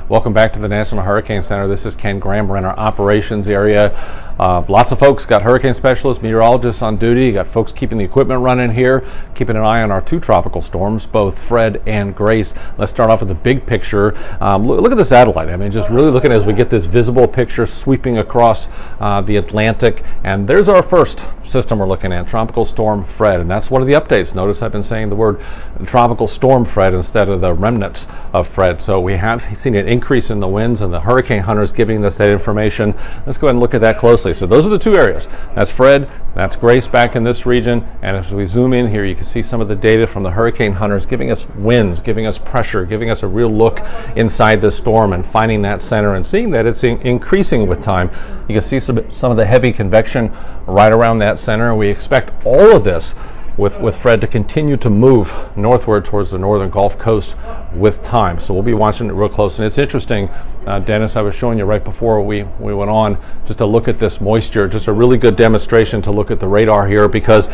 Welcome back to the National Hurricane Center. This is Ken Graham. We're in our operations area. Lots of folks, got hurricane specialists, meteorologists on duty. You got folks keeping the equipment running here, keeping an eye on our two tropical storms, both Fred and Grace. Let's start off with the big picture. Look at the satellite. I mean, just really looking as we get this visible picture sweeping across the Atlantic. And there's our first system we're looking at, Tropical Storm Fred. And that's one of the updates. Notice I've been saying the word Tropical Storm Fred instead of the remnants of Fred. So we have seen an increase in the winds, and the hurricane hunters giving us that information. Let's go ahead and look at that closely. So those are the two areas. That's Fred, that's Grace back in this region, and as we zoom in here, you can see some of the data from the hurricane hunters giving us winds, giving us pressure, giving us a real look inside the storm and finding that center and seeing that it's increasing with time. You can see some of the heavy convection right around that center, and we expect all of this with Fred to continue to move northward towards the northern Gulf Coast with time. So we'll be watching it real close. And it's interesting, Dennis, I was showing you right before we went on, just to look at this moisture, just a really good demonstration to look at the radar here, because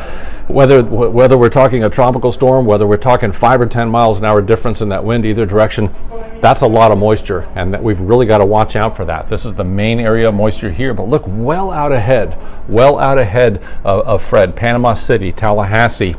whether we're talking a tropical storm, whether we're talking 5 or 10 miles an hour difference in that wind either direction, that's a lot of moisture, and that we've really got to watch out for that. This is the main area of moisture here, but look well out ahead of Fred, Panama City, Tallahassee.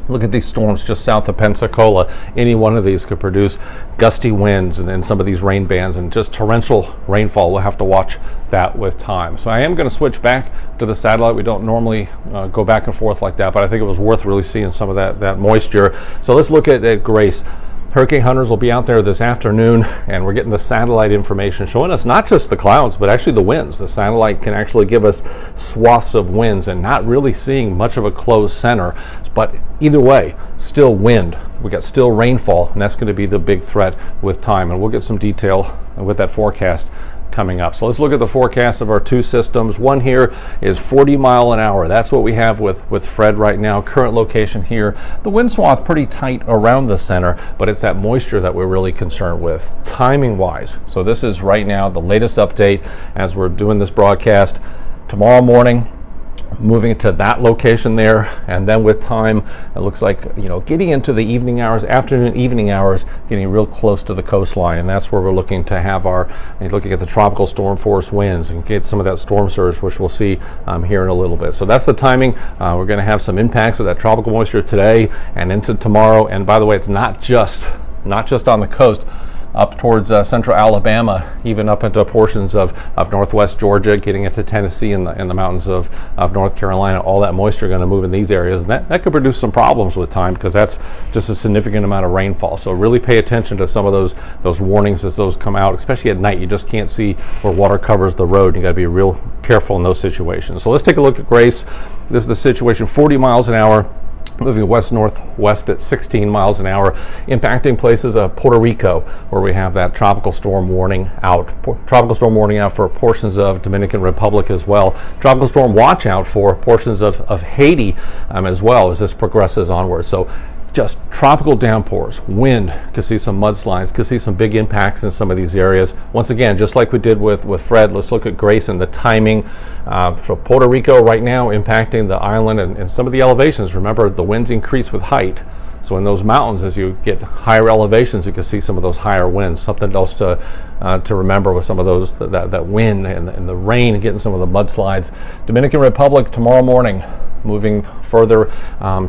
Look at these storms just south of Pensacola. Any one of these could produce gusty winds and then some of these rain bands and just torrential rainfall. We'll have to watch that with time. So I am going to switch back to the satellite. We don't normally go back and forth like that, but I think it was worth really seeing some of that moisture. So let's look at Grace. Hurricane hunters will be out there this afternoon, and we're getting the satellite information showing us not just the clouds, but actually the winds. The satellite can actually give us swaths of winds and not really seeing much of a closed center. But either way, still wind. We got still rainfall, and that's going to be the big threat with time. And we'll get some detail with that forecast coming up. So let's look at the forecast of our two systems. One here is 40 mile an hour. That's what we have with Fred right now. Current location here. The wind swath pretty tight around the center, but it's that moisture that we're really concerned with timing wise. So this is right now the latest update as we're doing this broadcast. Tomorrow morning, moving to that location there, and then with time, it looks like, getting into the evening hours, afternoon, evening hours, getting real close to the coastline, and that's where we're looking to have looking at the tropical storm force winds and get some of that storm surge, which we'll see here in a little bit. So that's the timing. We're going to have some impacts of that tropical moisture today and into tomorrow. And by the way, it's not just on the coast. Up towards central Alabama, even up into portions of northwest Georgia, getting into Tennessee and the mountains of North Carolina. All that moisture going to move in these areas, and that could produce some problems with time, because that's just a significant amount of rainfall. So really pay attention to some of those warnings as those come out, especially at night. You just can't see where water covers the road. You got to be real careful in those situations. So let's take a look at Grace. This is the situation, 40 miles an hour. Moving west-northwest at 16 miles an hour, impacting places of Puerto Rico, where we have that tropical storm warning out. Tropical storm warning out for portions of Dominican Republic as well. Tropical storm watch out for portions of Haiti as well as this progresses onward. So just tropical downpours, wind, could see some mudslides, could see some big impacts in some of these areas. Once again, just like we did with Fred, let's look at Grace and the timing. For Puerto Rico right now, impacting the island and some of the elevations. Remember, the winds increase with height. So in those mountains, as you get higher elevations, you can see some of those higher winds. Something else to remember with some of those, that wind and the rain, and getting some of the mudslides. Dominican Republic tomorrow morning, moving further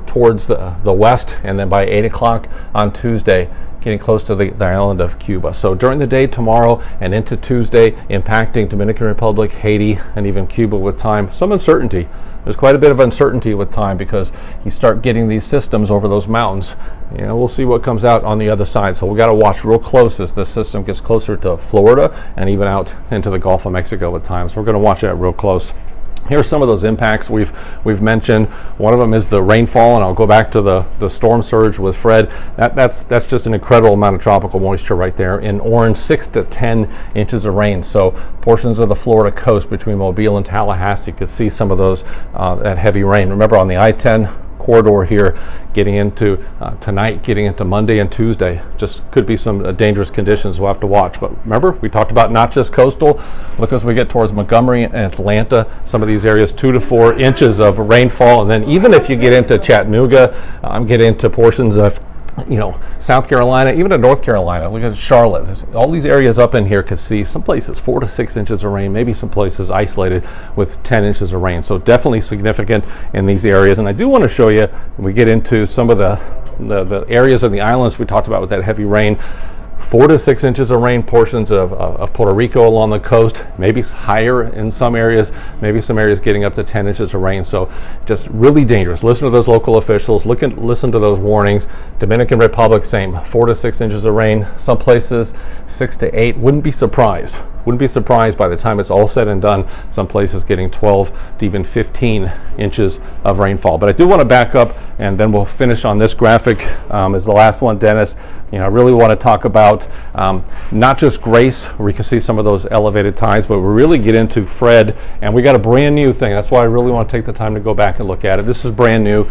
towards the west, and then by 8 o'clock on Tuesday, getting close to the island of Cuba. So during the day tomorrow and into Tuesday, impacting Dominican Republic, Haiti, and even Cuba with time. Some uncertainty. There's quite a bit of uncertainty with time, because you start getting these systems over those mountains. We'll see what comes out on the other side. So we got to watch real close as this system gets closer to Florida and even out into the Gulf of Mexico with time. So we're going to watch that real close. Here's some of those impacts we've mentioned. One of them is the rainfall, and I'll go back to the storm surge with Fred. That's just an incredible amount of tropical moisture right there. In orange, 6 to 10 inches of rain. So portions of the Florida coast between Mobile and Tallahassee could see some of those that heavy rain. Remember, on the I-10 corridor here, getting into tonight, getting into Monday and Tuesday, just could be some dangerous conditions we'll have to watch. But remember, we talked about not just coastal. Look, as we get towards Montgomery and Atlanta, some of these areas 2 to 4 inches of rainfall. And then even if you get into Chattanooga, I'm getting into portions of South Carolina, even to North Carolina. Look at Charlotte. All these areas up in here could see some places 4 to 6 inches of rain, maybe some places isolated with 10 inches of rain. So definitely significant in these areas. And I do want to show you, when we get into some of the areas of the islands we talked about with that heavy rain, 4 to 6 inches of rain, portions of Puerto Rico along the coast, maybe higher in some areas, maybe some areas getting up to 10 inches of rain. So just really dangerous. Listen to those local officials, listen to those warnings. Dominican Republic, same, 4 to 6 inches of rain, some places 6 to 8. Wouldn't be surprised by the time it's all said and done, some places getting 12 to even 15 inches of rainfall. But I do want to back up, and then we'll finish on this graphic as the last one, Dennis. I really want to talk about not just Grace, where you can see some of those elevated tides, but we really get into Fred, and we got a brand new thing. That's why I really want to take the time to go back and look at it. This is brand new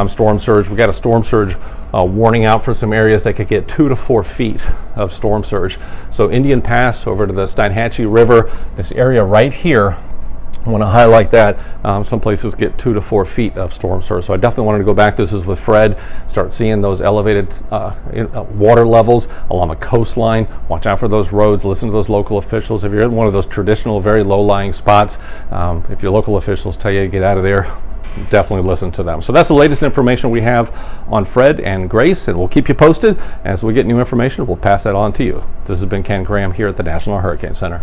storm surge. We got a storm surge warning out for some areas that could get 2 to 4 feet of storm surge. So Indian Pass over to the Steinhatchee River, this area right here, I want to highlight that. Some places get 2 to 4 feet of storm surge. So I definitely wanted to go back. This is with Fred. Start seeing those elevated water levels along the coastline. Watch out for those roads. Listen to those local officials. If you're in one of those traditional, very low-lying spots, if your local officials tell you to get out of there, definitely listen to them. So that's the latest information we have on Fred and Grace, and we'll keep you posted as we get new information. We'll pass that on to you. This has been Ken Graham here at the National Hurricane Center.